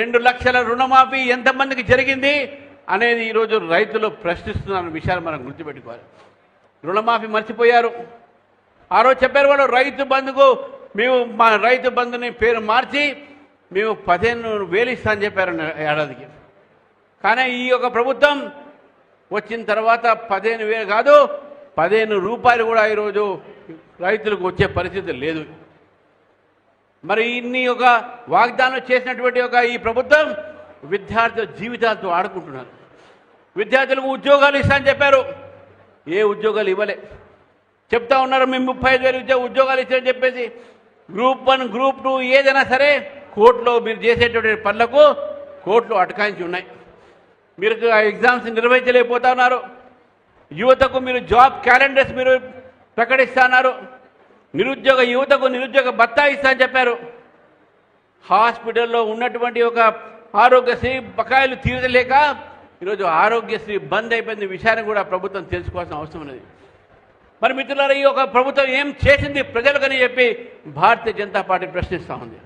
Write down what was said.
2 లక్షల రుణమాఫీ ఎంతమందికి జరిగింది అనేది ఈరోజు రైతులు ప్రశ్నిస్తున్న విషయాలు మనం గుర్తుపెట్టుకోవాలి. రుణమాఫీ మర్చిపోయారు. ఆ రోజు చెప్పారు వాళ్ళు రైతు బంధుకు మేము మా రైతు బంధుని పేరు మార్చి మేము 15,000 ఇస్తా అని చెప్పారు ఏడాదికి. కానీ ఈ యొక్క ప్రభుత్వం వచ్చిన తర్వాత 15,000 కాదు 15 రూపాయలు కూడా ఈరోజు రైతులకు వచ్చే పరిస్థితి లేదు. మరి ఇన్ని ఒక వాగ్దానం చేసినటువంటి ఒక ఈ ప్రభుత్వం విద్యార్థుల జీవితాలతో ఆడుకుంటున్నారు. విద్యార్థులకు ఉద్యోగాలు ఇస్తామని చెప్పారు, ఏ ఉద్యోగాలు ఇవ్వలే. చెప్తా ఉన్నారు మేము 35,000 ఉద్యోగాలు ఇస్తామని చెప్పేసి. గ్రూప్ 1 గ్రూప్ 2 ఏదైనా సరే కోర్టులో మీరు చేసేటువంటి పనులకు కోర్టులో అటకాయించి ఉన్నాయి. మీరు ఎగ్జామ్స్ నిర్వహించలేకపోతా ఉన్నారు. యువతకు మీరు జాబ్ క్యాలెండర్స్ మీరు ప్రకటిస్తున్నారు. నిరుద్యోగ యువతకు నిరుద్యోగ భత్తా ఇస్తా అని చెప్పారు. హాస్పిటల్లో ఉన్నటువంటి ఒక ఆరోగ్యశ్రీ బకాయిలు తీర్చలేక ఈరోజు ఆరోగ్యశ్రీ బంద్ అయిపోయింది. విషయాన్ని కూడా ప్రభుత్వం తెలుసుకోవాల్సిన అవసరం ఉన్నది. మరి మిత్రులారా, ఈ యొక్క ప్రభుత్వం ఏం చేసింది ప్రజలకని చెప్పి భారతీయ జనతా పార్టీ ప్రశ్నిస్తూ ఉంది.